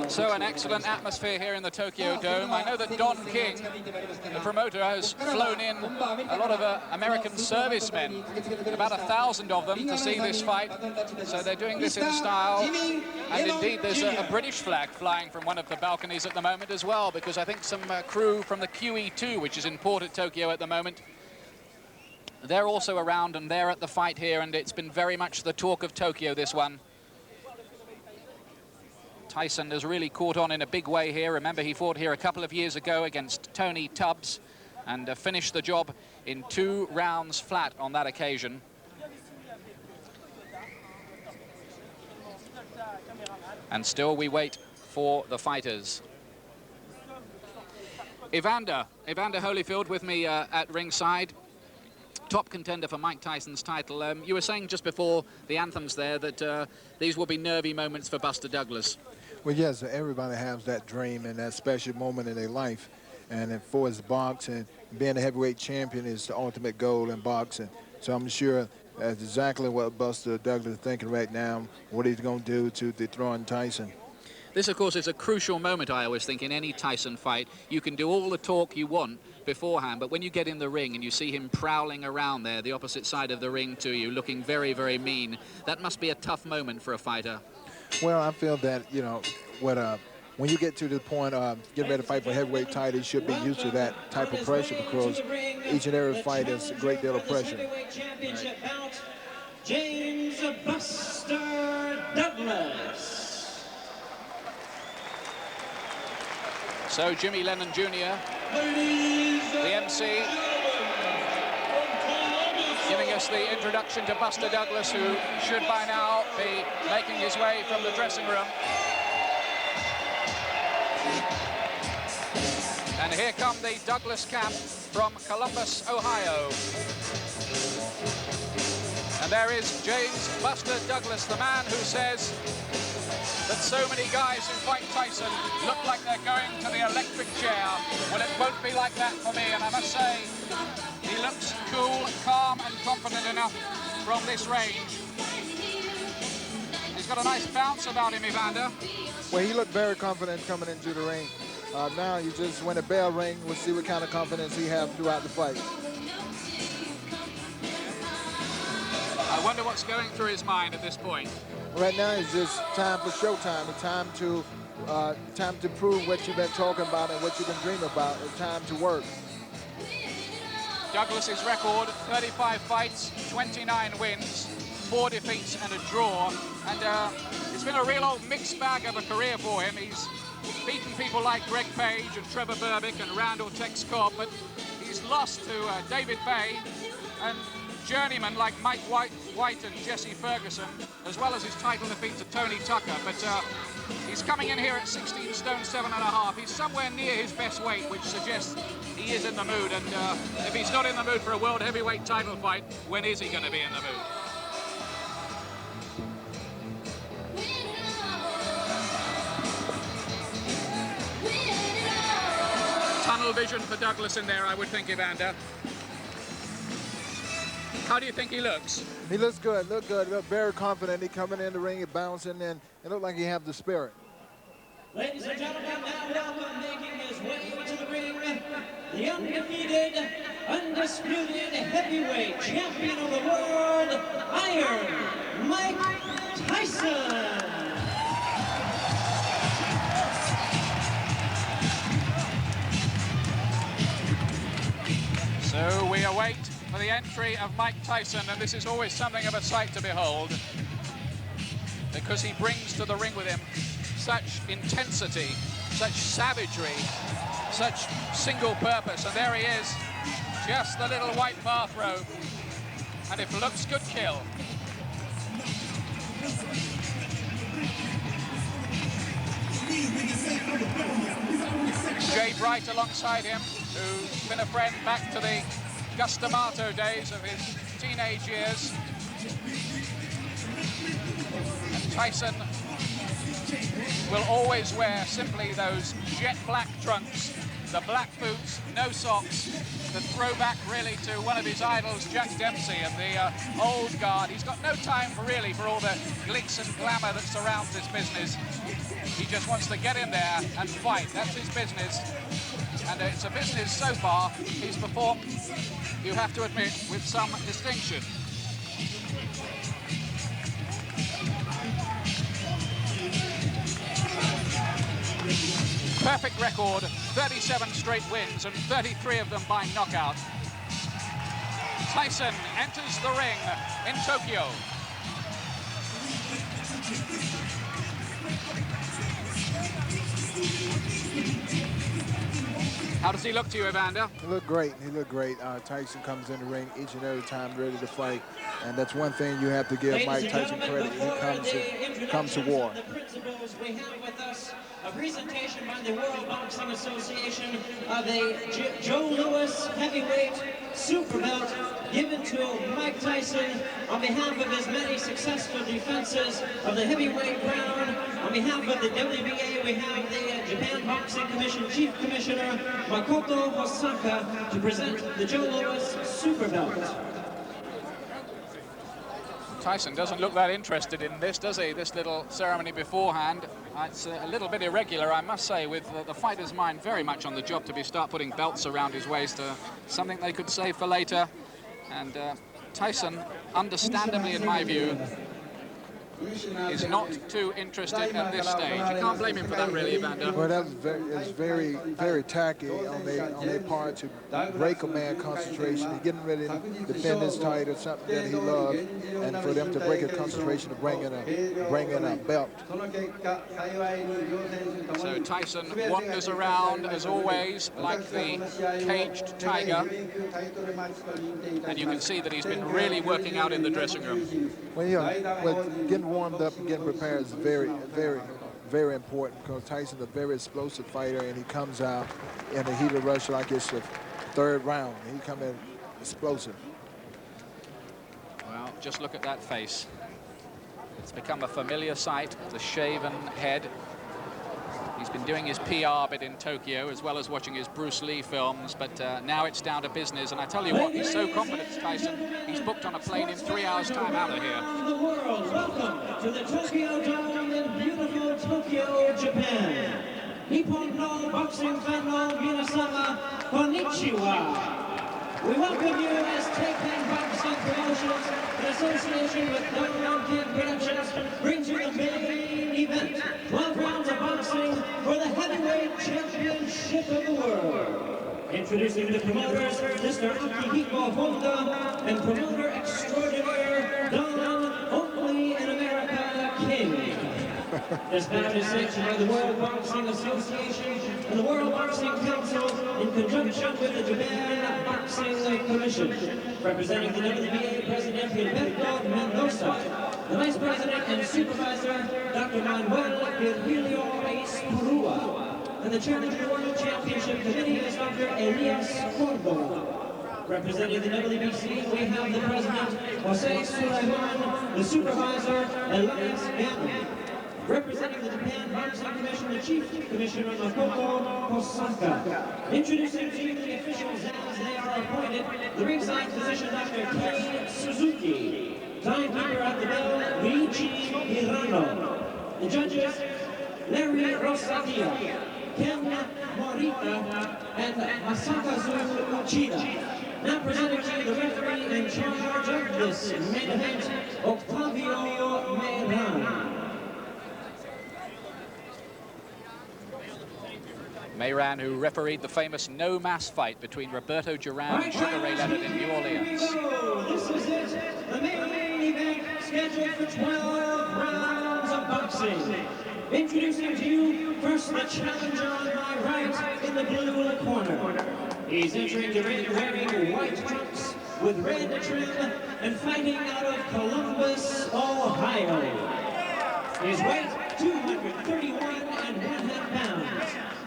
So an excellent atmosphere here in the Tokyo Dome. I know that Don King, the promoter, has flown in a lot of American servicemen, about 1,000 of them, to see this fight. So they're doing this in style. And indeed, there's a British flag flying from one of the balconies at the moment as well, because I think some crew from the QE2, which is in port at Tokyo at the moment, they're also around and they're at the fight here, and it's been very much the talk of Tokyo, this one. Tyson has really caught on in a big way here. Remember, he fought here a couple of years ago against Tony Tubbs and finished the job in 2 rounds flat on that occasion. And still we wait for the fighters. Evander Holyfield with me at ringside. Top contender for Mike Tyson's title. You were saying just before the anthems there that these will be nervy moments for Buster Douglas. Well, yes, everybody has that dream and that special moment in their life. And for his boxing, being a heavyweight champion is the ultimate goal in boxing. So I'm sure that's exactly what Buster Douglas is thinking right now, what he's going to do to dethrone Tyson. This, of course, is a crucial moment, I always think, in any Tyson fight. You can do all the talk you want beforehand, but when you get in the ring and you see him prowling around there, the opposite side of the ring to you, looking very, very mean, that must be a tough moment for a fighter. Well, I feel that, you know, when you get to the point of getting ready to fight for heavyweight title, you should be used to that type of pressure, because each and every fight is a great deal of pressure. Championship bout, James Buster Douglas. So Jimmy Lennon Jr., the MC, giving us the introduction to Buster Douglas, who should by now be making his way from the dressing room. And here come the Douglas camp from Columbus, Ohio. And there is James Buster Douglas, the man who says that so many guys who fight Tyson look like they're going to the electric chair. Well, it won't be like that for me, and I must say, he looks cool, calm, and confident enough from this range. He's got a nice bounce about him, Evander. Well, he looked very confident coming into the ring. Now you just, when the bell rings, we'll see what kind of confidence he has throughout the fight. I wonder what's going through his mind at this point. Right now it's just time for showtime. It's time to prove what you've been talking about and what you've been dreaming about. It's time to work. Douglas's record, 35 fights, 29 wins, 4 defeats and a draw. And it's been a real old mixed bag of a career for him. He's beaten people like Greg Page and Trevor Berbick and Randall Tex Cobb, but he's lost to David Bay and journeymen like Mike White and Jesse Ferguson, as well as his title defeat to Tony Tucker. But he's coming in here at 16 stone 7.5. He's somewhere near his best weight, which suggests he is in the mood. And if he's not in the mood for a world heavyweight title fight, when is he going to be in the mood? Tunnel vision for Douglas in there, I would think, Evander. How do you think he looks? He looks good, look very confident. He coming in the ring, he bouncing in. It looked like he has the spirit. Ladies and gentlemen, now welcome, making his way to the ring, the undefeated, undisputed heavyweight champion of the world, Iron Mike Tyson. So we await for the entry of Mike Tyson, and this is always something of a sight to behold, because he brings to the ring with him such intensity, such savagery, such single purpose. And there he is, just the little white bathrobe, and if looks could kill. Jay Bright alongside him, who's been a friend back to the Gus D'Amato days of his teenage years. And Tyson will always wear simply those jet black trunks, the black boots, no socks, the throwback really to one of his idols, Jack Dempsey, and the old guard. He's got no time for all the glitz and glamour that surrounds this business. He just wants to get in there and fight. That's his business. And it's a business so far he's performed, you have to admit, with some distinction. Perfect record, 37 straight wins and 33 of them by knockout. Tyson enters the ring in Tokyo. How does he look to you, Evander? He looked great. He looked great. Tyson comes in the ring each and every time ready to fight. And that's one thing you have to give Mike Tyson credit. He comes to war. The principals, we have with us a presentation by the World Boxing Association of the Joe Louis Heavyweight Super Belt given to Mike Tyson on behalf of his many successful defenses of the heavyweight crown. On behalf of the WBA, we have the Japan Boxing Commission Chief Commissioner Makoto Hosaka to present the Joe Louis Super Belt. Tyson doesn't look that interested in this, does he? This little ceremony beforehand. It's a little bit irregular, I must say, with the fighter's mind very much on the job to start putting belts around his waist. Something they could save for later. And Tyson, understandably in my view, is not too interested at this stage. You can't blame him for that, really, Evander. Well, that's very, very tacky on their part to break a man's concentration. He's getting ready to defend his title, something that he loved, and for them to break his concentration to bring in a belt. So Tyson wanders around, as always, like the caged tiger. And you can see that he's been really working out in the dressing room. Well, yeah, well, getting warmed up and getting prepared is very, very, very important because Tyson's a very explosive fighter, and he comes out in a heated rush like it's the third round. He comes in explosive. Well, just look at that face. It's become a familiar sight, the shaven head. He's been doing his PR bit in Tokyo as well as watching his Bruce Lee films, but now it's down to business. And I tell you what, he's so confident, Tyson, he's booked on a plane in 3 hours' time out of here. The world, welcome to the Tokyo Dome in beautiful Tokyo, Japan. Nippon no Boxing Fan no Minasama, konnichiwa. We welcome you as Taken Boxing Promotions in association with then-undefeated Productions brings you the main event. 12 rounds of boxing for the heavyweight championship of the world. Introducing the promoters, Mr. Akihiko Honda and promoter extraordinaire Don Only in America King. This bout is sanctioned by the World Boxing Association and the World Boxing Council in conjunction with the Japan Boxing Commission. Representing the WBA President Gilberto Mendoza, the Vice President and Supervisor Dr. Manuel Virgilio Espurua, and the Chairman of the World Championship Committee is Dr. Elias Cordoba. Representing the WBC, we have the President Jose Sulaiman, the Supervisor Elias Gammon. Representing the Japan Boxing Commission, the Chief Commissioner Makoto Hosaka. Introducing to you the officials as they are appointed, the ringside physician Dr. Kei Suzuki, timekeeper at the bell, Riichi Hirano. The judges, Larry Rosadia, Ken Morita, and Masakazu Uchida. Now presenting to you the referee in charge of this main event, Octavio Mehran. Mehran, who refereed the famous no-mass fight between Roberto Duran and Sugar Ray Leonard in New Orleans. This is it, the main event scheduled for 12 rounds of boxing. Introducing to you first the challenger on my right in the blue corner. He's entering the ring wearing white trunks with red trim and fighting out of Columbus, Ohio. His weight, 231.5 pounds.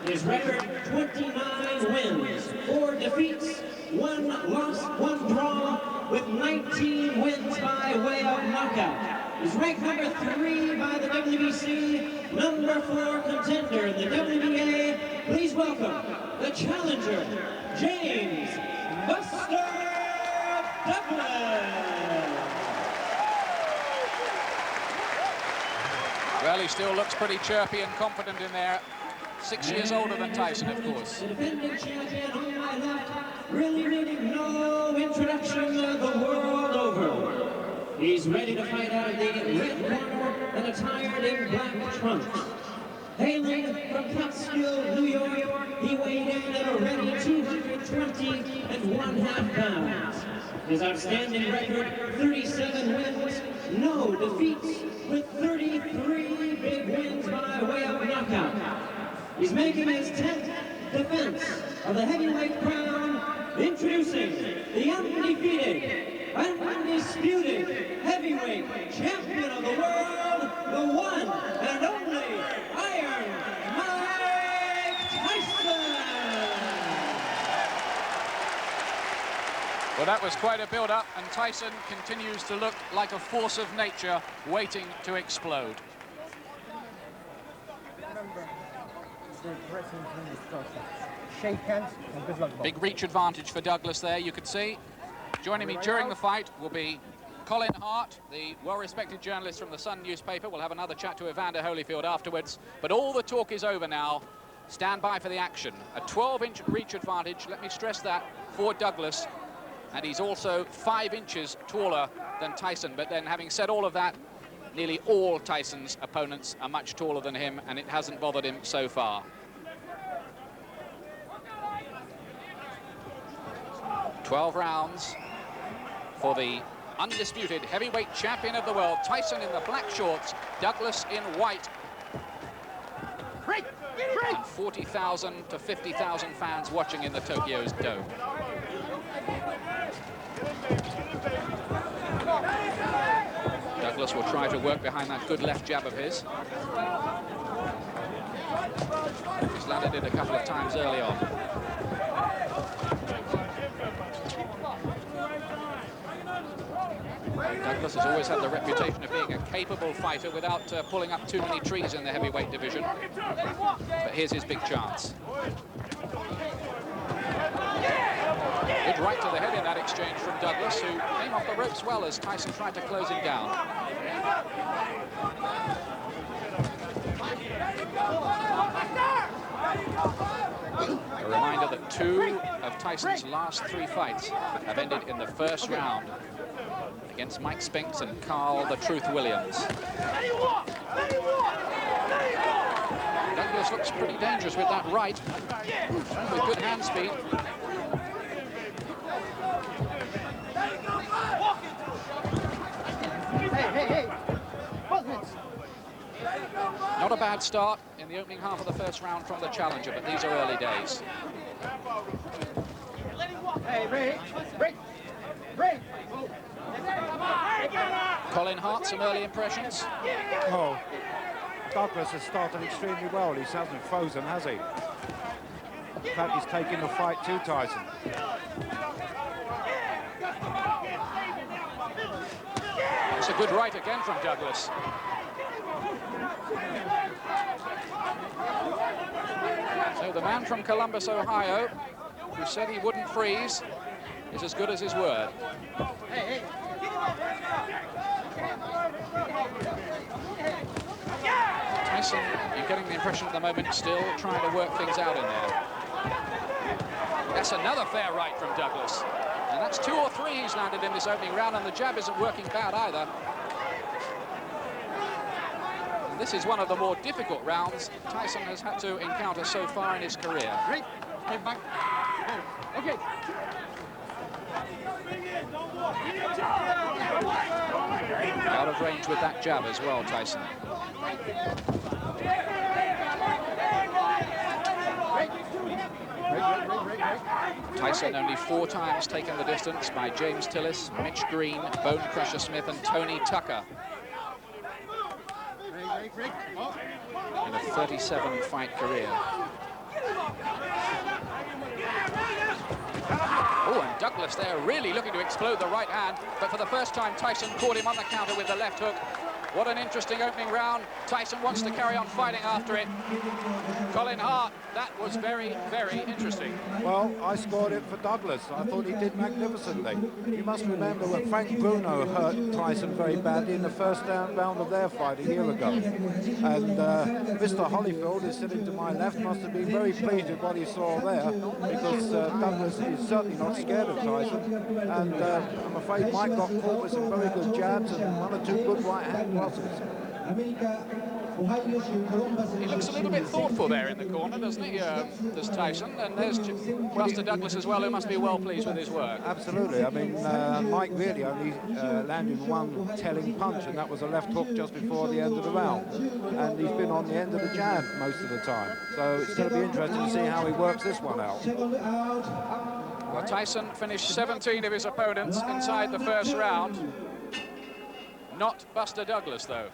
His record, 29 wins, 4 defeats, 1 loss, 1 draw, with 19 wins by way of knockout. He's ranked number 3 by the WBC, number 4 contender in the WBA. Please welcome the challenger, James Buster Douglas. Well, he still looks pretty chirpy and confident in there. 6 years older than Tyson, of course. The defending champion on my left, really needing no introduction the world over. He's ready to fight out of the red corner and attired in black trunks. Hailing from Catskill, New York, he weighed in at a ready 220.5 pounds. His outstanding record, 37 wins, no defeats, with 33 big wins by way of knockout. He's making his 10th defense of the heavyweight crown, introducing the undefeated, undisputed heavyweight champion of the world, the one and only Iron Mike Tyson! Well, that was quite a build-up, and Tyson continues to look like a force of nature waiting to explode. Shake hands and good luck. Big reach advantage for Douglas there, you could see. Joining me during the fight will be Colin Hart, the well-respected journalist from the Sun newspaper. We'll have another chat to Evander Holyfield afterwards. But all the talk is over now. Stand by for the action. A 12-inch reach advantage, let me stress that, for Douglas. And he's also 5 inches taller than Tyson. But then, having said all of that, nearly all Tyson's opponents are much taller than him, and it hasn't bothered him so far. "12 rounds for the undisputed heavyweight champion of the world. Tyson in the black shorts, Douglas in white. And 40,000 to 50,000 fans watching in the Tokyo's Dome. Douglas will try to work behind that good left jab of his. He's landed it a couple of times early on. Douglas has always had the reputation of being a capable fighter without pulling up too many trees in the heavyweight division. But here's his big chance. Good right to the head in that exchange from Douglas, who came off the ropes well as Tyson tried to close him down. A reminder that 2 of Tyson's last 3 fights have ended in the first round against Mike Spinks and Carl the Truth Williams. Douglas looks pretty dangerous with that right, with good hand speed. Hey. Not a bad start in the opening half of the first round from the challenger, but these are early days. Hey, break. Colin Hart, some early impressions. Oh, Douglas has started extremely well. He hasn't frozen, has he? In fact, he's taking the fight to Tyson. It's a good right again from Douglas. So the man from Columbus, Ohio, who said he wouldn't freeze, is as good as his word. Hey. Tyson, you're getting the impression at the moment, still trying to work things out in there. That's another fair right from Douglas. And that's 2 or 3 he's landed in this opening round, and the jab isn't working bad either. And this is one of the more difficult rounds Tyson has had to encounter so far in his career. Hey, back. Oh, okay. Out of range with that jab as well, Tyson. Tyson only 4 times taken the distance by James Tillis, Mitch Green, Bone Crusher Smith and Tony Tucker in a 37-fight career. Oh, and Douglas there really looking to explode the right hand, but for the first time Tyson caught him on the counter with the left hook. What an interesting opening round. Tyson wants to carry on fighting after it. Colin Hart, that was very, very interesting. Well, I scored it for Douglas. I thought he did magnificently. You must remember that Frank Bruno hurt Tyson very badly in the first round of their fight a year ago. And Mr. Holyfield is sitting to my left, must have been very pleased with what he saw there, because Douglas is certainly not scared of Tyson. And I'm afraid Mike got caught with some very good jabs and one or two good right-hand crosses. He looks a little bit thoughtful there in the corner, doesn't he? There's Tyson, and there's Buster Douglas as well, who must be well pleased with his work. Absolutely. I mean, Mike really only landed one telling punch, and that was a left hook just before the end of the round. And he's been on the end of the jab most of the time. So it's going to be interesting to see how he works this one out. Well, Tyson finished 17 of his opponents inside the first round. Not Buster Douglas, though.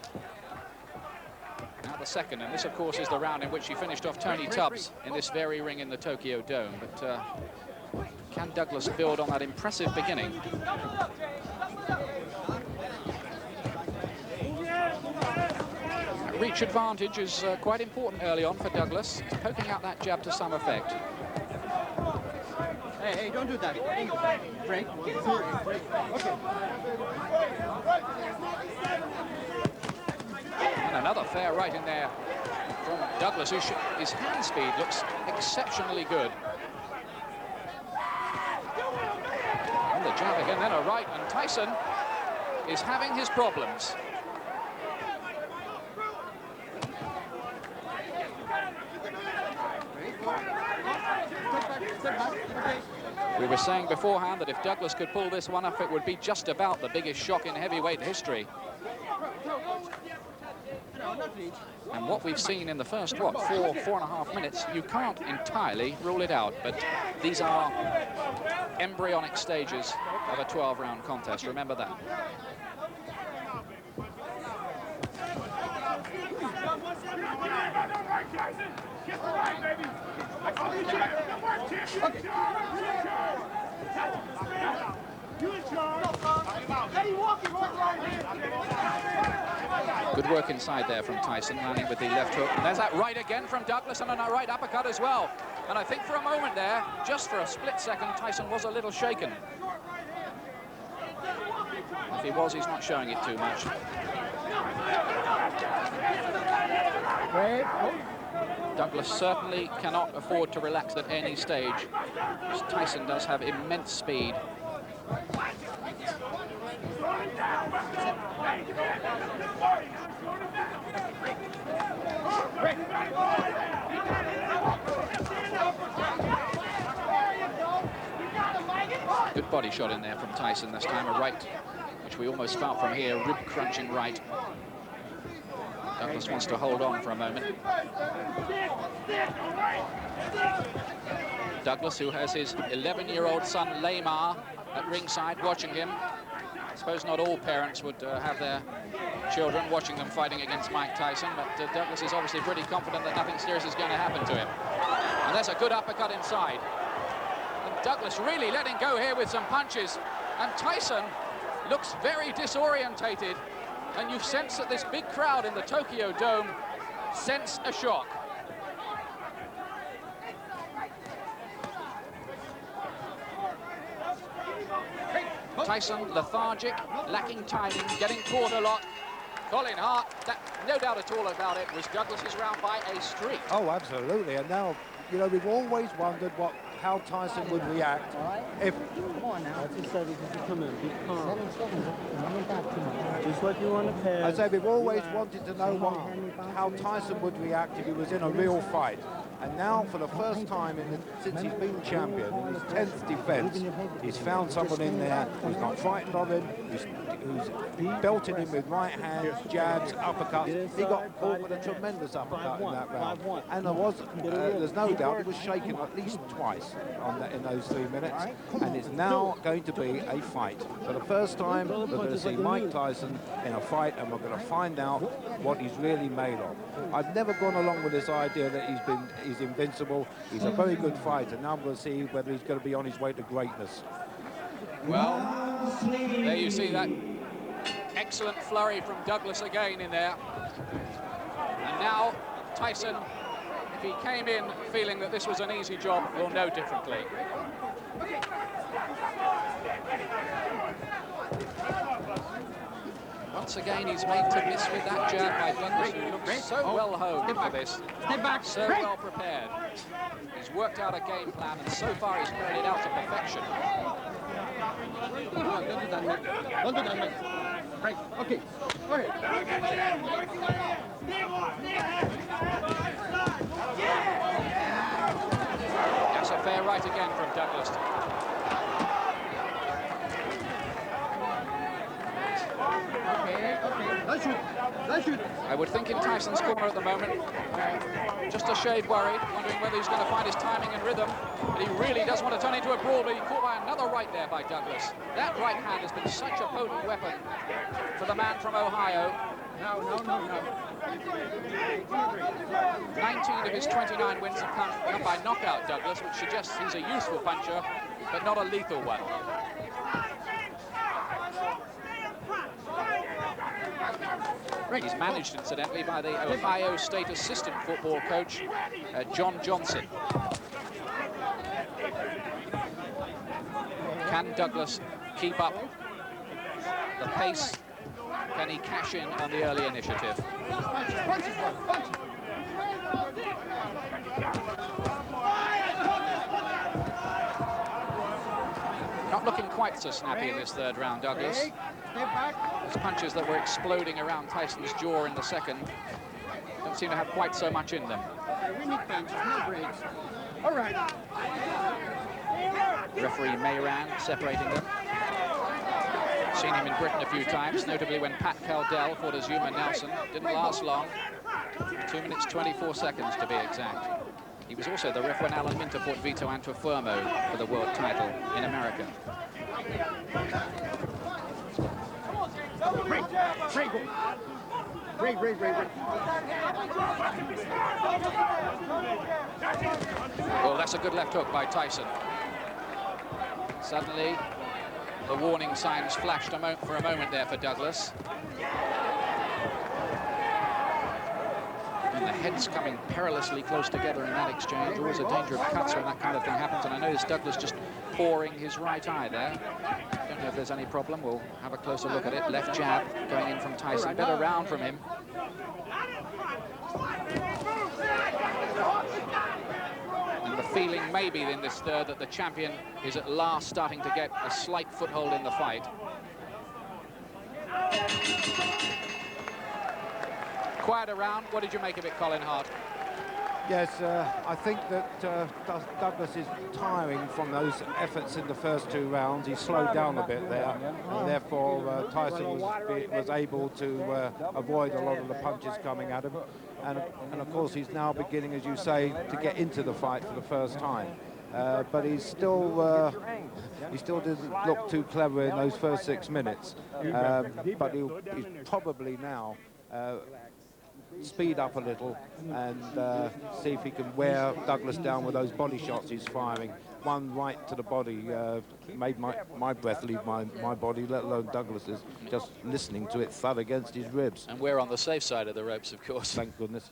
Now the second, and this, of course, is the round in which he finished off Tony Tubbs in this very ring in the Tokyo Dome. But can Douglas build on that impressive beginning? Reach advantage is quite important early on for Douglas. He's poking out that jab to some effect. Hey, don't do that. Break. Okay. And another fair right in there from Douglas, his hand speed looks exceptionally good. And the jab again, then a right, and Tyson is having his problems. We were saying beforehand that if Douglas could pull this one off, it would be just about the biggest shock in heavyweight history. And what we've seen in the first, what, 4.5 minutes, you can't entirely rule it out. But these are embryonic stages of a 12-round contest. Remember that. Good work inside there from Tyson, landing with the left hook. And there's that right again from Douglas, and a right uppercut as well. And I think for a moment there, just for a split second, Tyson was a little shaken. If he was, he's not showing it too much. Douglas certainly cannot afford to relax at any stage. Tyson does have immense speed. Good body shot in there from Tyson this time, a right, which we almost felt from here, rib-crunching right. Douglas wants to hold on for a moment. Douglas, who has his 11-year-old son, Lamar, at ringside watching him. I suppose not all parents would have their children watching them fighting against Mike Tyson, but Douglas is obviously pretty confident that nothing serious is going to happen to him. And there's a good uppercut inside. And Douglas really letting go here with some punches. And Tyson looks very disorientated. And you sense that this big crowd in the Tokyo Dome sense a shock. Tyson lethargic, lacking timing, getting caught a lot. Colin Hart, no doubt at all about it, was Douglas's round by a streak. Oh, absolutely. And now, you know, we've always wondered how Tyson would react if... Come on now. I just said he could come in. Be calm. Just like you on the pad. I say we've always wanted to know how Tyson would react if he was in a real fight. And now, for the first time since he's been champion, in his 10th defense, he's found someone in there who's not frightened of him, who's belted him with right hands, jabs, uppercuts. He got caught with a tremendous uppercut in that round. And there's no doubt he was shaken at least twice in those 3 minutes. And it's now going to be a fight. For the first time, we're going to see Mike Tyson in a fight, and we're going to find out what he's really made of. I've never gone along with this idea that he's invincible. He's a very good fighter. Now I'm going to see whether he's going to be on his way to greatness. Well, there you see that excellent flurry from Douglas again in there. And now Tyson, if he came in feeling that this was an easy job, will know differently. Once again, he's made to miss with that jab by Douglas, who looks so well honed for this, so well prepared. He's worked out a game plan, and so far he's carried it out to perfection. Don't do that, Mike. Don't do that, Mike. Right, okay. Go ahead. That's a fair right again from Douglas. Okay. Don't shoot. Don't shoot. I would think in Tyson's corner at the moment, just a shade worried, wondering whether he's going to find his timing and rhythm. But he really does want to turn into a brawl, but he caught by another right there by Douglas. That right hand has been such a potent weapon for the man from Ohio. No. 19 of his 29 wins have come by knockout, Douglas, which suggests he's a useful puncher, but not a lethal one. He's managed, incidentally, by the Ohio State assistant football coach, John Johnson. Can Douglas keep up the pace? Can he cash in on the early initiative? Not looking quite so snappy in this third round, Douglas. Those punches that were exploding around Tyson's jaw in the second don't seem to have quite so much in them. We need punches, no breaks. All right. Referee Mayran separating them. Seen him in Britain a few times, notably when Pat Caldell fought as Zuma Nelson. Didn't last long. 2 minutes 24 seconds to be exact. He was also the ref when Alan Minter fought Vito Antuofermo for the world title in America. Break. Well, that's a good left hook by Tyson. Suddenly, the warning signs flashed for a moment there for Douglas. And the heads coming perilously close together in that exchange. Always a danger of cuts when that kind of thing happens. And I notice Douglas just pouring his right eye there. Don't know if there's any problem. We'll have a closer look at it. Left jab going in from Tyson. Better round from him. And the feeling maybe in this third that the champion is at last starting to get a slight foothold in the fight. Quieter round. What did you make of it, Colin Hart? Yes, I think that Douglas is tiring from those efforts in the first 2 rounds. He slowed down a bit there, and therefore Tyson was able to avoid a lot of the punches coming at him. And of course, he's now beginning, as you say, to get into the fight for the first time. But he still didn't look too clever in those first 6 minutes. But he's probably now speed up a little and see if he can wear Douglas down with those body shots he's firing. One right to the body made my breath leave my body, let alone Douglas's, just listening to it thud against his ribs. And we're on the safe side of the ropes, of course. Thank goodness.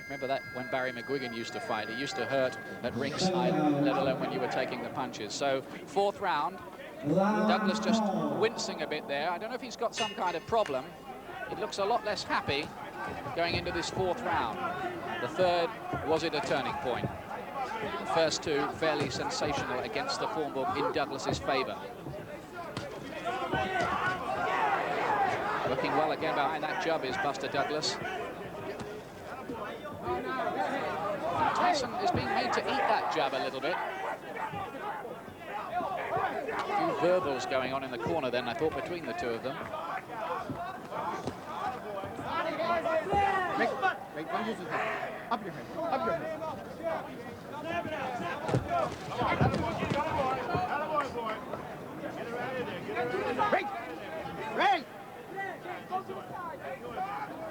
Remember that when Barry McGuigan used to fight, it used to hurt at ringside, let alone when you were taking the punches. So, 4th round, Douglas just wincing a bit there. I don't know if he's got some kind of problem. It looks a lot less happy going into this 4th round. The third, was it a turning point? The first 2 fairly sensational against the form book in Douglas's favor. Looking well again behind that jab is Buster Douglas. And Tyson is being made to eat that jab a little bit. A few verbals going on in the corner then, I thought, between the 2 of them. Break. Don't use his head. Up your head. Up your head. Break.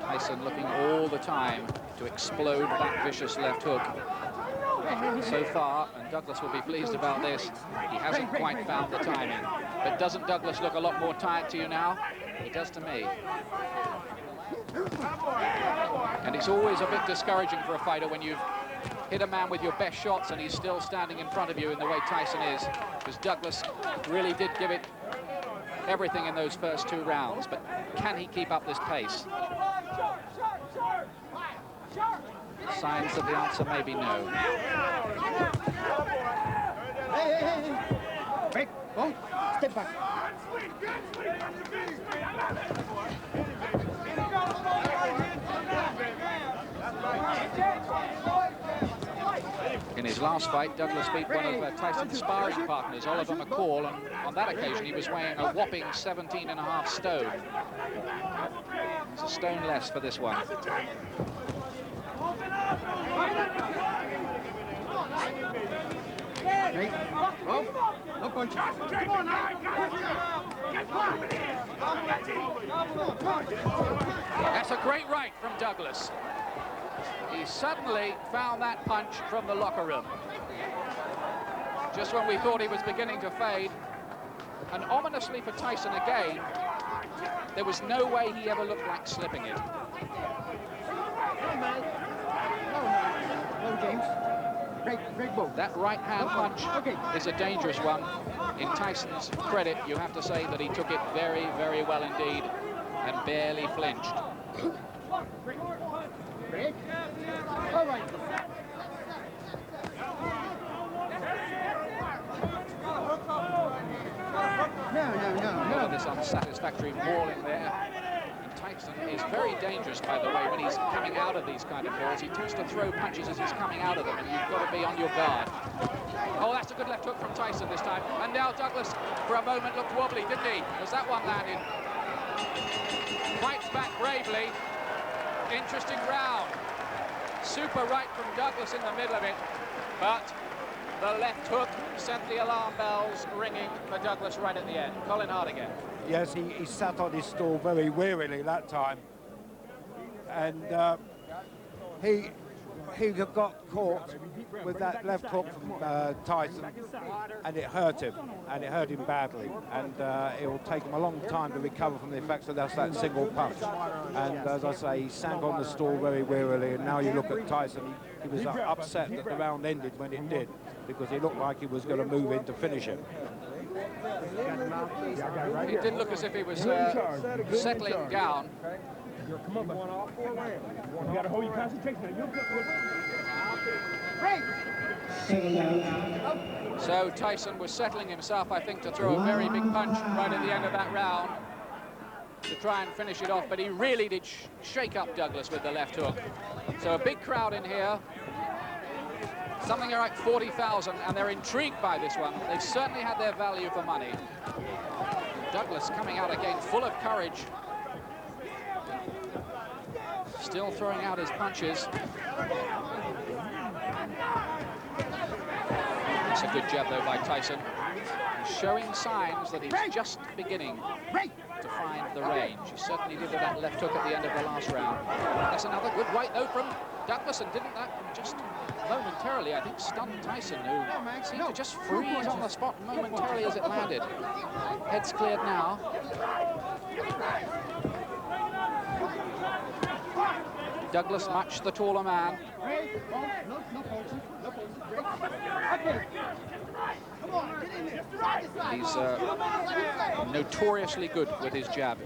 Tyson looking all the time to explode that vicious left hook. so far, and Douglas will be pleased about this, he hasn't quite found the timing. But doesn't Douglas look a lot more tired to you now? He does to me. And it's always a bit discouraging for a fighter when you've hit a man with your best shots and he's still standing in front of you in the way Tyson is, because Douglas really did give it everything in those first 2 rounds, but can he keep up this pace? Signs that the answer may be no. Hey. Break. Go. Step back. In his last fight, Douglas beat one of Tyson's sparring partners, Oliver McCall, and on that occasion he was weighing a whopping 17.5 stone. It's a stone less for this one. Break. Go. No punch. Come on now. That's a great right from Douglas. He suddenly found that punch from the locker room. Just when we thought he was beginning to fade. And ominously for Tyson again, there was no way he ever looked like slipping it. No, James. Break both. That right-hand punch is a dangerous one. In Tyson's credit, you have to say that he took it very, very well indeed and barely flinched. Break. All right. All of this unsatisfactory mauling there. And Tyson is very dangerous, by the way, when he's coming out of these kind of mauls. He tends to throw punches as he's coming out of them, and you've got to be on your guard. Oh, that's a good left hook from Tyson this time. And now Douglas, for a moment, looked wobbly, didn't he? As that one landed. Fights back bravely. Interesting round. Super right from Douglas in the middle of it, but the left hook sent the alarm bells ringing for Douglas right at the end. Colin Hart again. Yes, he sat on his stool very wearily that time, and he got caught with that left hook from Tyson, and it hurt him badly, and it will take him a long time to recover from the effects of that single punch. And as I say, he sank on the stool very wearily, and now you look at Tyson, he was upset that the round ended when it did, because he looked like he was going to move in to finish him. It did look as if he was settling down. Come on, on all 4 rounds. You got to hold your concentration. So Tyson was settling himself, I think, to throw a very big punch right at the end of that round to try and finish it off, but he really did shake up Douglas with the left hook. So a big crowd in here, something like 40,000, and they're intrigued by this one. They've certainly had their value for money. Douglas coming out again full of courage, still throwing out his punches. It's a good jab though by Tyson, showing signs that he's just beginning to find the range. He certainly did with that left hook at the end of the last round. That's another good right though from Douglas, and didn't that just momentarily, I think, stun Tyson, who seemed to just freeze on the spot momentarily as it landed. Head's cleared now. Douglas much the taller man. He's notoriously good with his jab.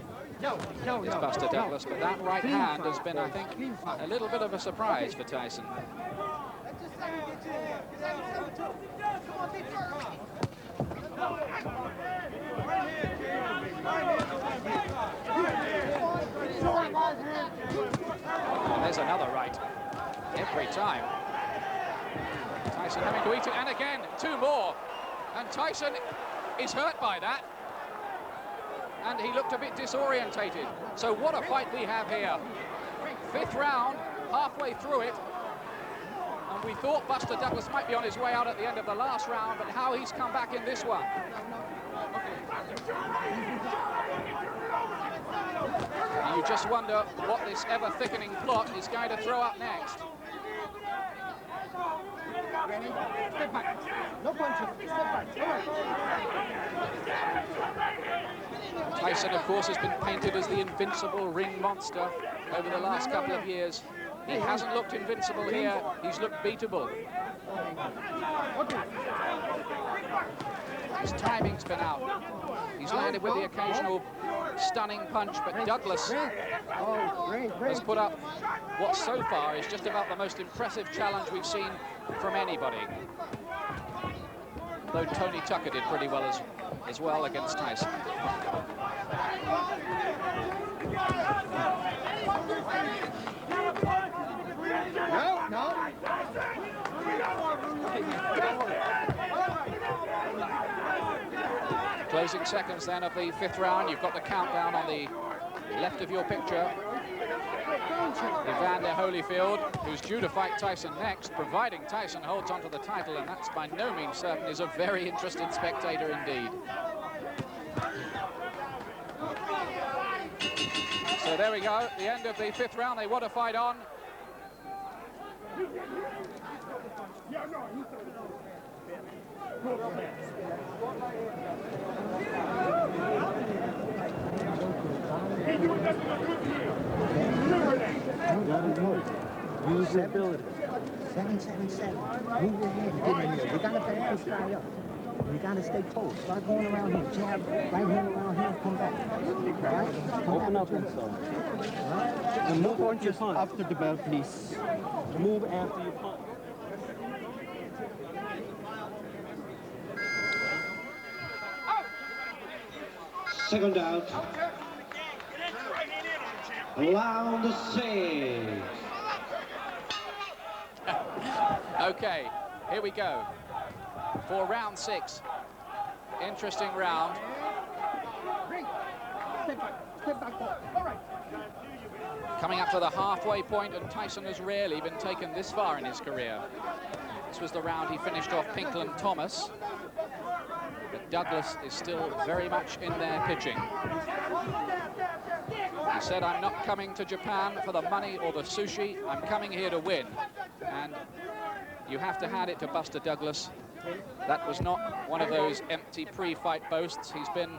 It's Buster Douglas, but that right hand has been, I think, a little bit of a surprise for Tyson. And there's another right. Every time. Tyson having to eat it, and again, 2 more. And Tyson is hurt by that. And he looked a bit disorientated. So what a fight we have here. 5th round, halfway through it. And we thought Buster Douglas might be on his way out at the end of the last round, but how he's come back in this one. And you just wonder what this ever-thickening plot is going to throw up next. Ready? Step back. No punches. Step back. All right. Tyson, of course, has been painted as the invincible ring monster over the last couple of years. He hasn't looked invincible here. He's looked beatable. His timing's been out. He's landed with the occasional stunning punch, but Douglas has put up what so far is just about the most impressive challenge we've seen from anybody. Though Tony Tucker did pretty well as well against Tyson. No. Closing seconds then of the 5th round. You've got the countdown on the left of your picture. Evander Holyfield, who's due to fight Tyson next, providing Tyson holds onto the title, and that's by no means certain, is a very interested spectator indeed. So there we go, the end of the 5th round. They want to fight on. Use your ability. 777. Move your head and get in here. We gotta back this guy up. We gotta stay close. Start going around here. Jab, right hand around here, come back. All right? Open up inside. And move on just after the bell, please. Move after you punch. Second out. Round 6. Okay, here we go for round 6. Interesting round. Coming up to the halfway point, and Tyson has rarely been taken this far in his career. This was the round he finished off Pinkland Thomas. But Douglas is still very much in there pitching. He said, "I'm not coming to Japan for the money or the sushi. I'm coming here to win." And you have to hand it to Buster Douglas. That was not one of those empty pre-fight boasts. He's been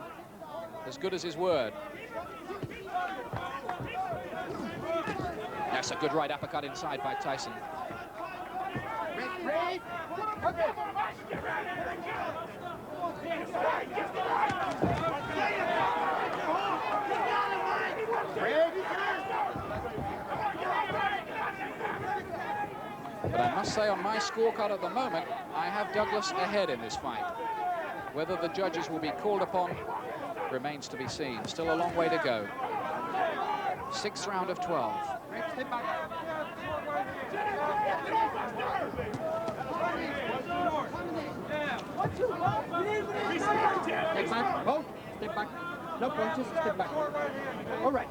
as good as his word. That's a good right uppercut inside by Tyson. But I must say, on my scorecard at the moment, I have Douglas ahead in this fight. Whether the judges will be called upon remains to be seen. Still a long way to go. 6th round of 12. Next time, hold, step back. No punches, step back. All right.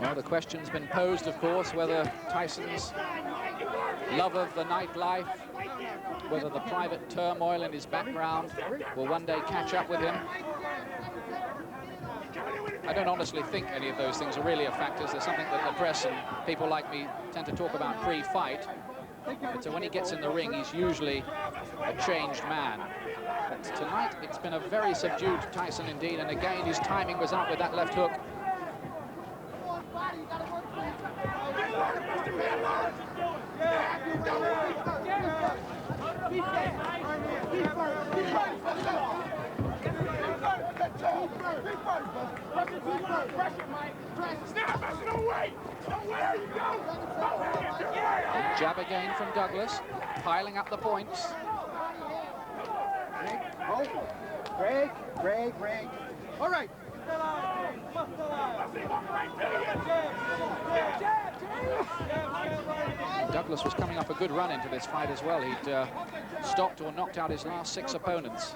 Well, the question's been posed, of course, whether Tyson's love of the nightlife, whether the private turmoil in his background will one day catch up with him. I don't honestly think any of those things are really a factor. There's something that the press and people like me tend to talk about pre-fight. But when he gets in the ring, he's usually a changed man. But tonight, it's been a very subdued Tyson indeed. And again, his timing was out with that left hook. Jab again from Douglas, piling up the points. Break. All right. Douglas was coming off a good run into this fight as well. He'd stopped or knocked out his last 6 opponents.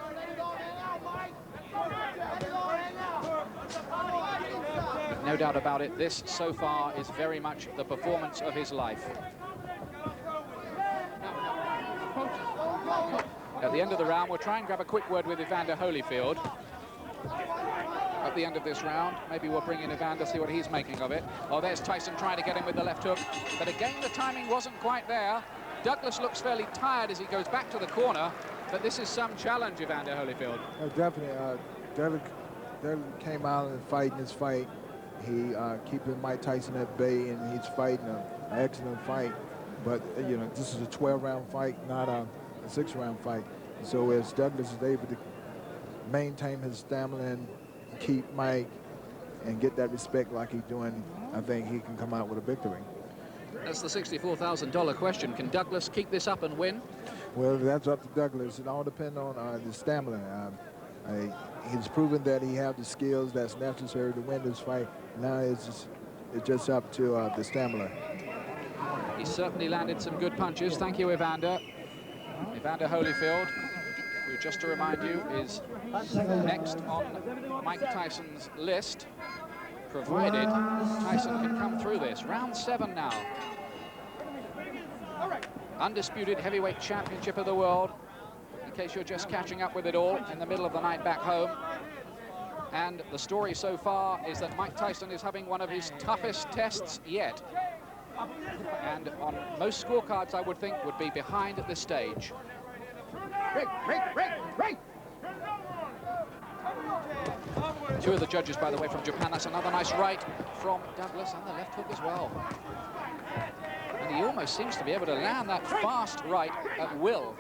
No doubt about it, this so far is very much the performance of his life. At the end of the round, we'll try and grab a quick word with Evander Holyfield. At the end of this round, maybe we'll bring in Evander, see what he's making of it. Oh, there's Tyson trying to get him with the left hook. But again, the timing wasn't quite there. Douglas looks fairly tired as he goes back to the corner, but this is some challenge, Evander Holyfield. Definitely. Douglas came out and fighting his fight. He keeping Mike Tyson at bay, and he's fighting an excellent fight. But, you know, this is a 12-round fight, not a 6-round fight. So as Douglas is able to maintain his stamina and keep Mike and get that respect like he's doing, I think he can come out with a victory. That's the $64,000 question. Can Douglas keep this up and win? Well, that's up to Douglas. It all depends on the stamina. He's proven that he has the skills that's necessary to win this fight. Now it's just up to the stamina. He certainly landed some good punches. Thank you, Evander. Evander Holyfield, who, just to remind you, is next on Mike Tyson's list, provided Tyson can come through this. Round 7 now. Undisputed heavyweight championship of the world, in case you're just catching up with it all in the middle of the night back home. And the story so far is that Mike Tyson is having one of his toughest tests yet. And on most scorecards, I would think, would be behind at this stage. Two of the judges, by the way, from Japan. That's another nice right from Douglas, and the left hook as well. And he almost seems to be able to land that fast right at will.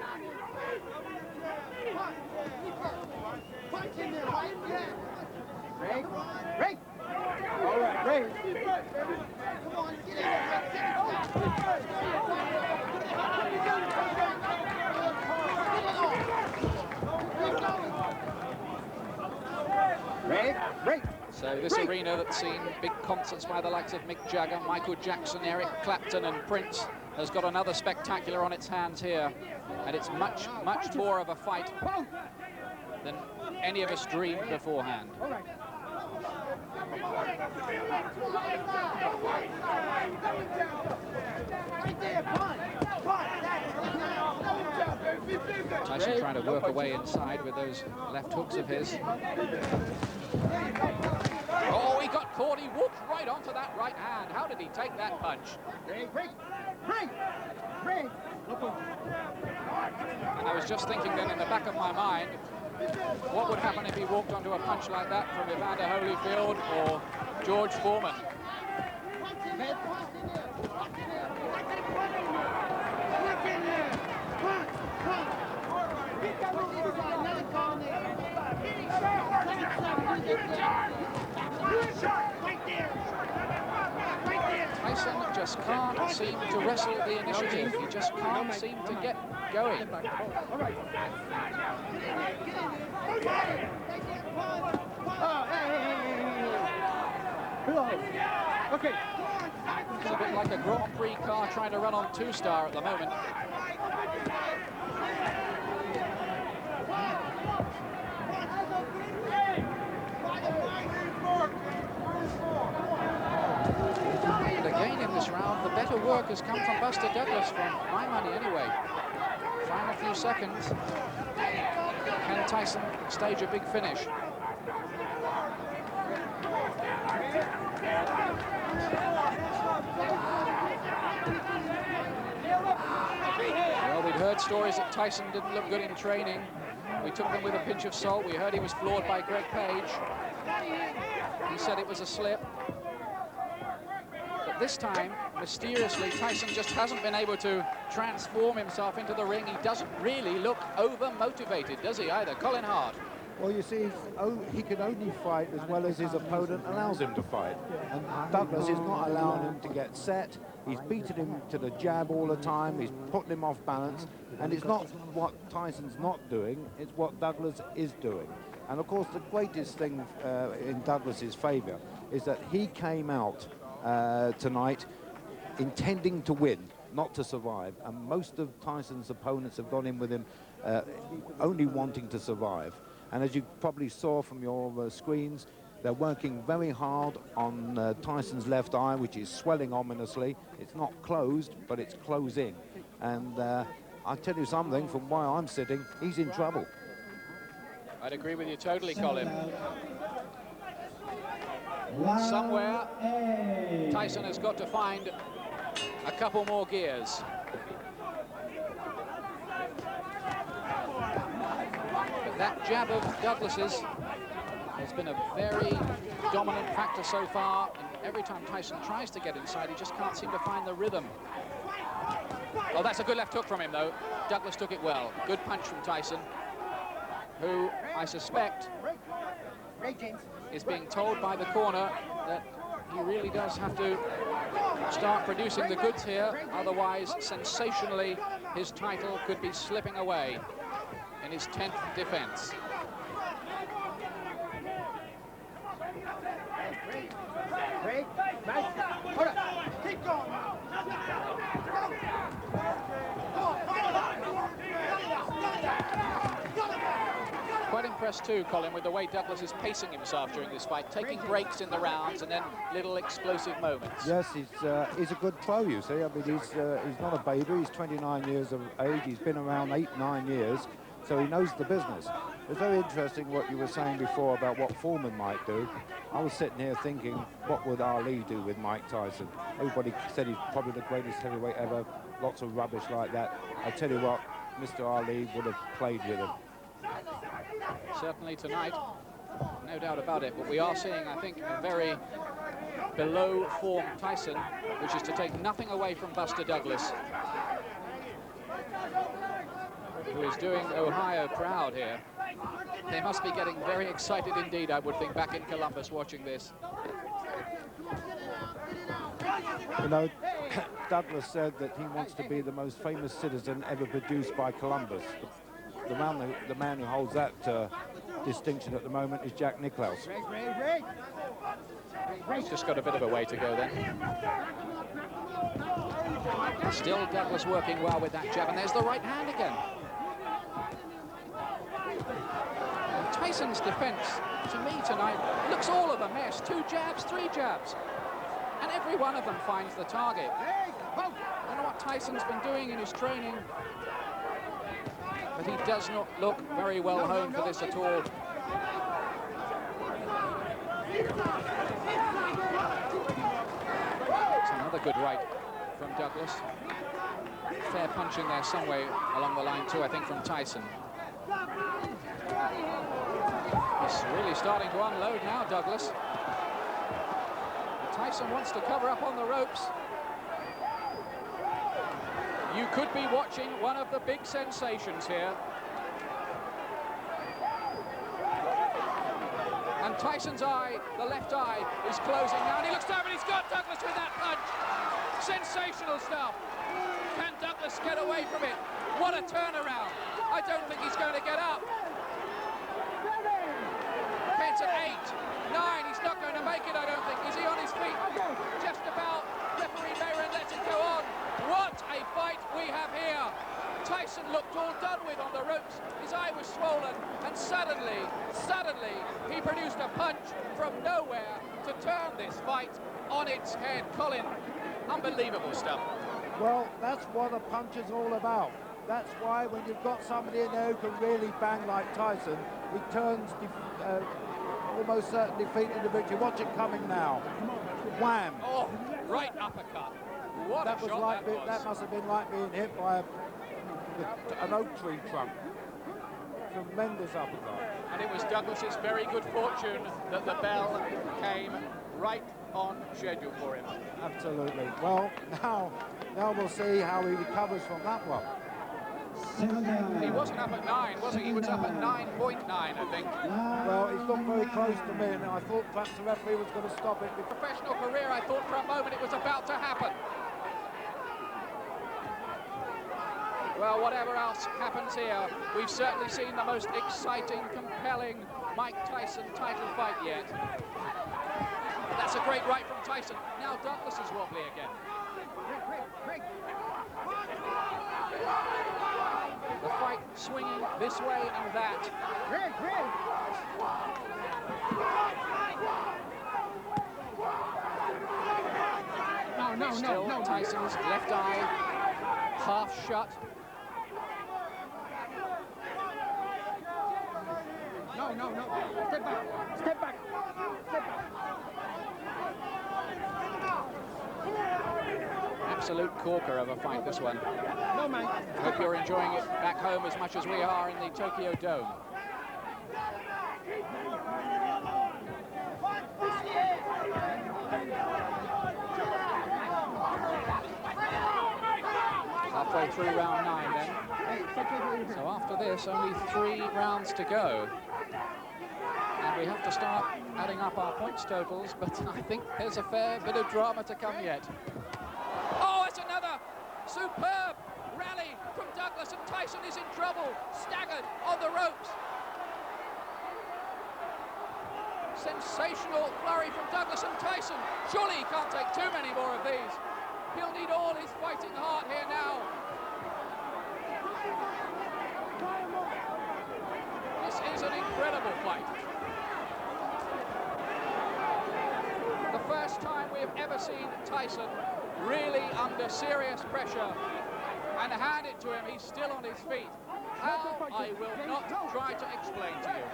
All right, break. Break. So this arena that's seen big concerts by the likes of Mick Jagger, Michael Jackson, Eric Clapton and Prince has got another spectacular on its hands here. And it's much, much more of a fight than any of us dreamed beforehand. Tyson trying to work away inside with those left hooks of his. Oh, he got caught. He walked right onto that right hand. How did he take that punch? And I was just thinking then in the back of my mind, what would happen if he walked onto a punch like that from Evander Holyfield or George Foreman? Tyson just can't seem to wrestle the initiative. He just can't seem to get going. Okay. It's a bit like a Grand Prix car trying to run on 2-star at the moment. And again in this round, the better work has come from Buster Douglas, from my money anyway. Final few seconds. Can Tyson stage a big finish? Well, we'd heard stories that Tyson didn't look good in training. We took them with a pinch of salt. We heard he was floored by Greg Page. He said it was a slip. But this time, mysteriously, Tyson just hasn't been able to transform himself into the ring. He doesn't really look over-motivated, does he, either? Colin Hart. Well, you see, he can only fight as well as his opponent allows him to fight. And Douglas is not allowing him to get set. He's beating him to the jab all the time. He's putting him off balance. And it's not what Tyson's not doing, it's what Douglas is doing. And, of course, the greatest thing in Douglas's favor is that he came out tonight intending to win, not to survive. And most of Tyson's opponents have gone in with him only wanting to survive. And as you probably saw from your screens, they're working very hard on Tyson's left eye, which is swelling ominously. It's not closed, but it's closing. And I'll tell you something, from where I'm sitting, he's in trouble. I'd agree with you totally, Colin. Somewhere, Tyson has got to find a couple more gears. That jab of Douglas's has been a very dominant factor so far. And every time Tyson tries to get inside, he just can't seem to find the rhythm. Oh, that's a good left hook from him, though. Douglas took it well. Good punch from Tyson, who I suspect is being told by the corner that he really does have to start producing the goods here. Otherwise, sensationally, his title could be slipping away in his 10th defense. Keep going. Quite impressed too, Colin, with the way Douglas is pacing himself during this fight, taking breaks in the rounds and then little explosive moments. Yes, he's a good pro, you see. I mean, he's not a baby. He's 29 years of age. He's been around 8-9 years, so he knows the business. It's very interesting what you were saying before about what Foreman might do. I was sitting here thinking, what would Ali do with Mike Tyson? Everybody said he's probably the greatest heavyweight ever, lots of rubbish like that. I tell you what, Mr. Ali would have played with him. Certainly tonight, no doubt about it, but we are seeing, I think, a very below-form Tyson, which is to take nothing away from Buster Douglas, who is doing Ohio proud here. They must be getting very excited indeed, I would think, back in Columbus watching this. You know, Douglas said that he wants to be the most famous citizen ever produced by Columbus. The man who holds that distinction at the moment is Jack Nicklaus. He's just got a bit of a way to go then. Still Douglas working well with that jab, and there's the right hand again. And Tyson's defense, to me tonight, looks all of a mess. 2 jabs, 3 jabs. And every one of them finds the target. I don't know what Tyson's been doing in his training, but he does not look very well honed for this at all. It's another good right from Douglas. Fair punching there some way along the line too, I think, from Tyson. He's really starting to unload now, Douglas. Tyson wants to cover up on the ropes. You could be watching one of the big sensations here. And Tyson's eye, the left eye, is closing now. And he looks down and he's got Douglas with that punch. Sensational stuff. Can Douglas get away from it? What a turnaround. I don't think he's going to get up. Pence at 8, 9. He's not going to make it, I don't think. Is he on his feet? Just about. Referee Mayron lets it go on. What a fight we have here. Tyson looked all done with on the ropes. His eye was swollen, and suddenly, he produced a punch from nowhere to turn this fight on its head. Colin, unbelievable stuff. Well, that's what a punch is all about. That's why when you've got somebody in there who can really bang like Tyson, he turns almost certain defeat into victory. Watch it coming now. Wham! Oh, right uppercut. What a shot that was. That must have been like being hit by an oak tree trunk. Tremendous uppercut. And it was Douglas's very good fortune that the bell came right on schedule for him. Absolutely. Well, now we'll see how he recovers from that one. He wasn't up at 9, was he? He was up at 9.9, I think. Well, he's looked very close to me, and I thought perhaps the referee was going to stop it. Professional career, I thought for a moment it was about to happen. Well, whatever else happens here, we've certainly seen the most exciting, compelling Mike Tyson title fight yet. That's a great right from Tyson. Now Douglas is wobbly again. The fight swinging this way and that. No. Tyson's left eye half shut. No. Step back. Absolute corker of a fight, this one. No, man. Hope you're enjoying it back home as much as we are in the Tokyo Dome. Halfway through round 9 then. So after this, only 3 rounds to go. And we have to start adding up our points totals, but I think there's a fair bit of drama to come yet. Oh, it's another superb rally from Douglas, and Tyson is in trouble, staggered on the ropes. Sensational flurry from Douglas, and Tyson, surely he can't take too many more of these. He'll need all his fighting heart here now. This is an incredible fight. The first time we have ever seen Tyson really under serious pressure, and hand it to him, he's still on his feet. How, I will not try to explain to you.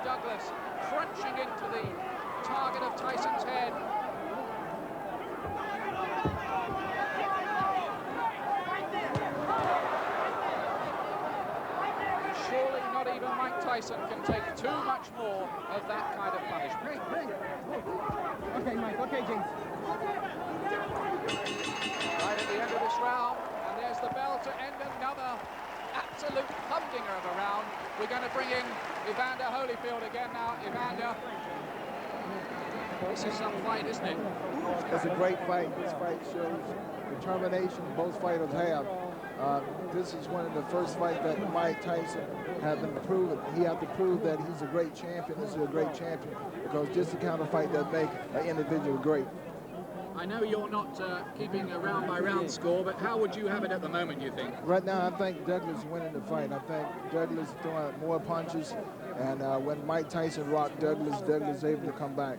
Douglas crunching into the target of Tyson's head. Surely not even Mike Tyson can take too much more of that kind of punishment. Okay, Mike. Okay, James. Right at the end of this round, and there's the bell to end another absolute humdinger of a round. We're going to bring in Evander Holyfield again now. Evander, this is some fight, isn't it? It's a great fight. This fight shows determination both fighters have. This is one of the first fights that Mike Tyson has been proven. He has to prove that he's a great champion. This is a great champion because this is the kind of fight that makes an individual great. I know you're not keeping a round-by-round score, but how would you have it at the moment, you think? Right now, I think Douglas is winning the fight. I think Douglas is throwing more punches, and when Mike Tyson rocked Douglas, Douglas is able to come back.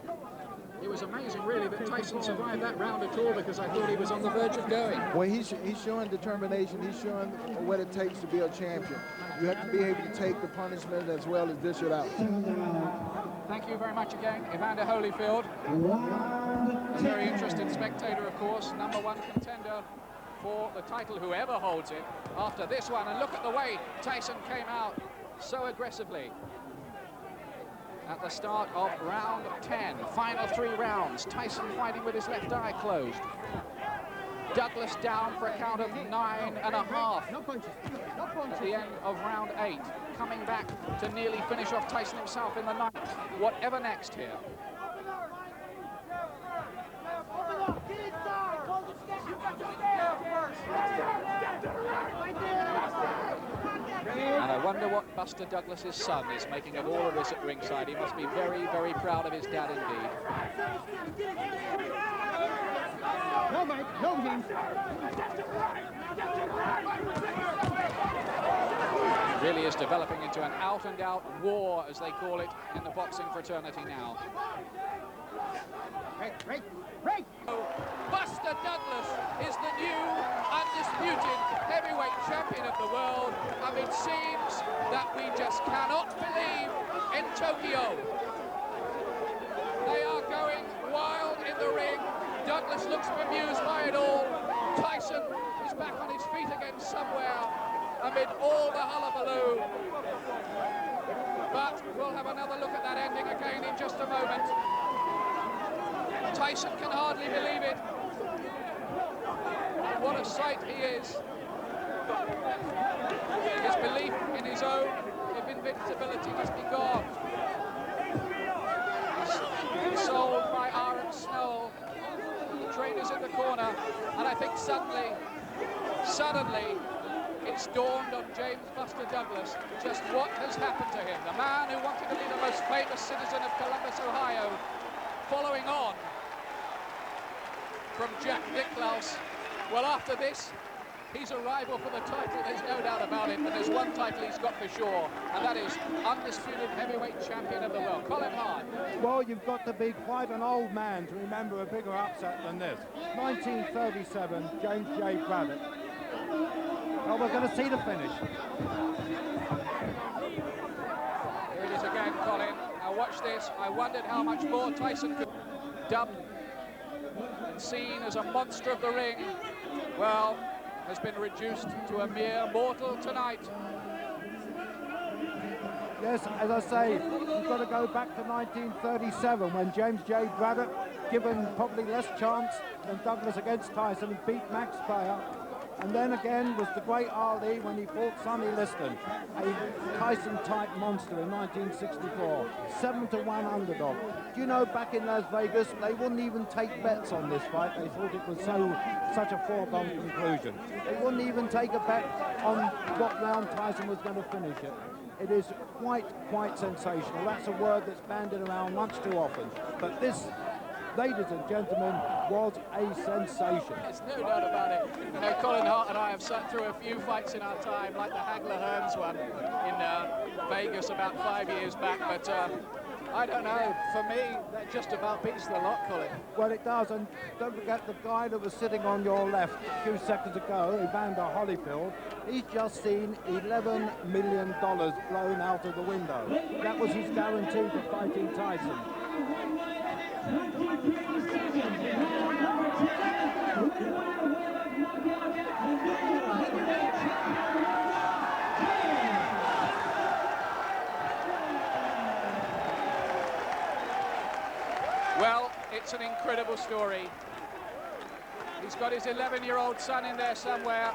It was amazing, really, that Tyson survived that round at all, because I thought he was on the verge of going. Well, he's showing determination. He's showing what it takes to be a champion. You have to be able to take the punishment as well as dish it out. Thank you very much again, Evander Holyfield. A very interested spectator, of course, #1 contender for the title, whoever holds it, after this one. And look at the way Tyson came out so aggressively at the start of round 10. Final 3 rounds. Tyson fighting with his left eye closed. Douglas down for a count of 9.5 at the end of round 8. Coming back to nearly finish off Tyson himself in the 9th. Whatever next here. And I wonder what Buster Douglas's son is making of all of this at ringside. He must be very, very proud of his dad indeed. No, Mike. No, James. It really is developing into an out-and-out war, as they call it in the boxing fraternity now. Break. Buster Douglas is the new undisputed heavyweight champion of the world, and it seems that we just cannot believe in Tokyo. They are going wild in the ring. Douglas looks bemused by it all. Tyson is back on his feet again somewhere amid all the hullabaloo. But we'll have another look at that ending again in just a moment. Tyson can hardly believe it. What a sight he is. His belief in his own invincibility must be gone. He's consoled by Aaron Snell. The trainers in the corner. And I think suddenly, it's dawned on James Buster Douglas just what has happened to him. The man who wanted to be the most famous citizen of Columbus, Ohio, following on from Jack Nicklaus. Well, after this, he's a rival for the title, there's no doubt about it, but there's one title he's got for sure, and that is undisputed heavyweight champion of the world. Colin Hart. Well, you've got to be quite an old man to remember a bigger upset than this. 1937, James J. Braddock. Well, we're going to see the finish. Here it is again, Colin. Now watch this. I wondered how much more Tyson could dub and seen as a monster of the ring, well, has been reduced to a mere mortal tonight. Yes, as I say, you've got to go back to 1937 when James J. Braddock, given probably less chance than Douglas against Tyson, beat Max Baer. And then again was the great Ali when he fought Sonny Liston, a Tyson-type monster in 1964. 7-1 underdog. Do you know, back in Las Vegas, they wouldn't even take bets on this fight. They thought it was such a foregone conclusion. They wouldn't even take a bet on what round Tyson was going to finish it. It is quite sensational. That's a word that's bandied around much too often. But this, ladies and gentlemen, was a sensation. There's no doubt about it. You know, Colin Hart and I have sat through a few fights in our time, like the Hagler-Hearns one in Vegas about 5 years back, but I don't know. For me, that just about beats the lot, Colin. Well, it does, and don't forget the guy that was sitting on your left a few seconds ago, Evander Holyfield. He's just seen $11 million blown out of the window. That was his guarantee for fighting Tyson. Well, it's an incredible story. He's got his 11-year-old son in there somewhere.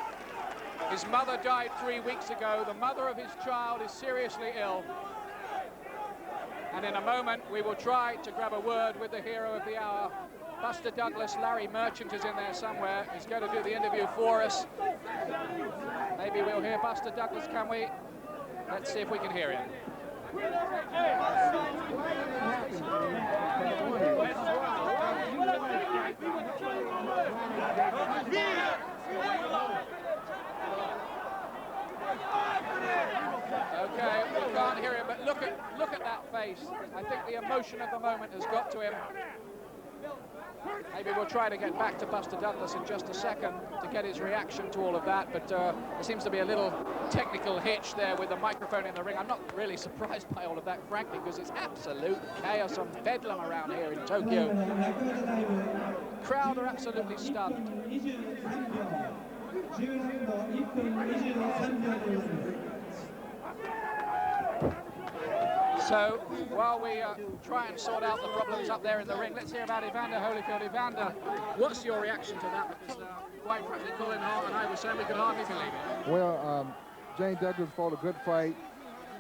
His mother died 3 weeks ago. The mother of his child is seriously ill. And in a moment, we will try to grab a word with the hero of the hour. Buster Douglas, Larry Merchant is in there somewhere. He's going to do the interview for us. Maybe we'll hear Buster Douglas, can we? Let's see if we can hear him. Okay, we can't hear him, but look at that face. I think the emotion of the moment has got to him. Maybe we'll try to get back to Buster Douglas in just a second to get his reaction to all of that, but there seems to be a little technical hitch there with the microphone in the ring. I'm not really surprised by all of that, frankly, because it's absolute chaos and bedlam around here in Tokyo. Crowd are absolutely stunned. So, while we try and sort out the problems up there in the ring, let's hear about Evander Holyfield. Evander, what's your reaction to that? Because, quite frankly, Colin Hart and I were saying we could hardly believe it. Well, James Douglas fought a good fight.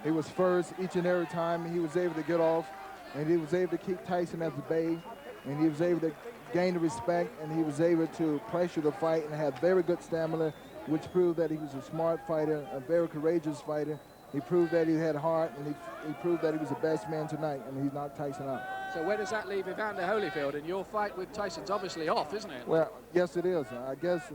He was first each and every time. He was able to get off, and he was able to keep Tyson at the bay, and he was able to gain the respect, and he was able to pressure the fight and have very good stamina, which proved that he was a smart fighter, a very courageous fighter. He proved that he had heart, and he proved that he was the best man tonight, and he knocked Tyson out. So where does that leave Evander Holyfield? And your fight with Tyson's obviously off, isn't it? Well, yes, it is. I guess,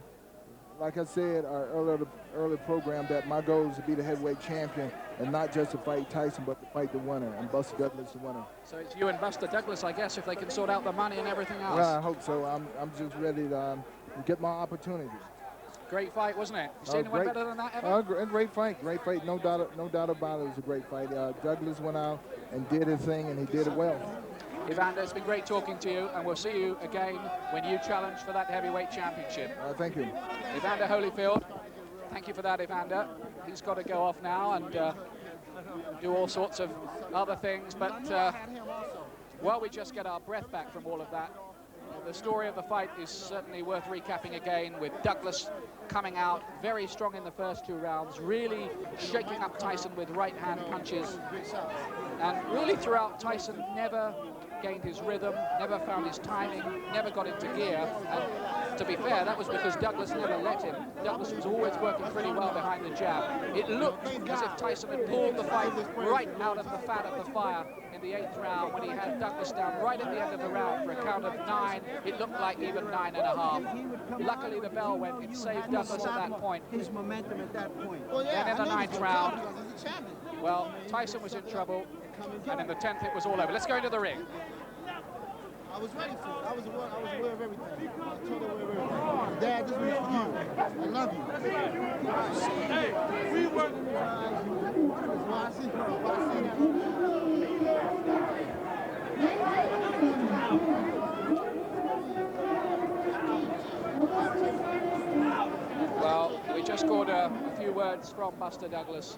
like I said earlier program, that my goal is to be the heavyweight champion and not just to fight Tyson, but to fight the winner, and Buster Douglas the winner. So it's you and Buster Douglas, I guess, if they can sort out the money and everything else. Well, I hope so. I'm just ready to get my opportunity. Great fight, wasn't it? You seen anyone better than that ever? Great fight, no doubt about it. It was a great fight. Douglas went out and did his thing, and he did it well. Evander, it's been great talking to you, and we'll see you again when you challenge for that heavyweight championship. Thank you. Evander Holyfield, thank you for that, Evander. He's got to go off now and do all sorts of other things, but while we just get our breath back from all of that, the story of the fight is certainly worth recapping again, with Douglas coming out very strong in the first 2 rounds, really shaking up Tyson with right-hand punches. And really throughout, Tyson never gained his rhythm, never found his timing, never got into gear. And to be fair, that was because Douglas never let him. Douglas was always working pretty well behind the jab. It looked as if Tyson had pulled the fight right out of the fat of the fire in the 8th round when he had Douglas down right at the end of the round for a count of 9. It looked like even 9.5. Luckily, the bell went. It saved Douglas at that point. His momentum at that point. Then in the 9th round, well, Tyson was in trouble, and in the 10th, it was all over. Let's go into the ring. I was ready for it. I was aware of everything. I was totally aware of everything. Dad, this was for you. I love you. Hey, we work. I see that. words from Buster Douglas.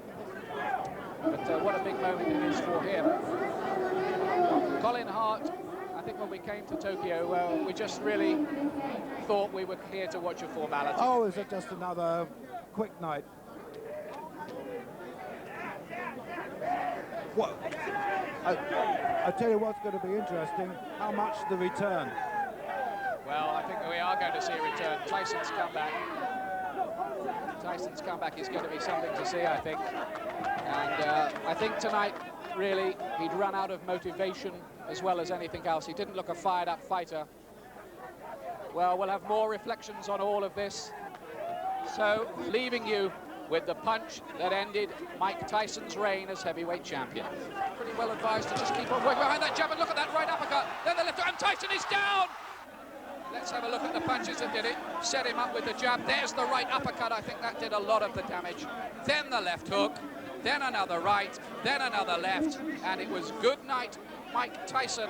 But what a big moment it is for him. Colin Hart, I think when we came to Tokyo, we just really thought we were here to watch a formality. Oh, is it just another quick night? What? I tell you what's going to be interesting, how much the return. Well, I think we are going to see a return. Tyson's comeback. Tyson's comeback is going to be something to see, I think. And I think tonight, really, he'd run out of motivation as well as anything else. He didn't look a fired-up fighter. Well, we'll have more reflections on all of this. So, leaving you with the punch that ended Mike Tyson's reign as heavyweight champion. Pretty well advised to just keep on working behind that jab, and look at that right uppercut. Then the left hook, and Tyson is down! Let's have a look at the punches that did it. Set him up with the jab. There's the right uppercut. I think that did a lot of the damage. Then the left hook, then another right, then another left, and it was good night, Mike Tyson.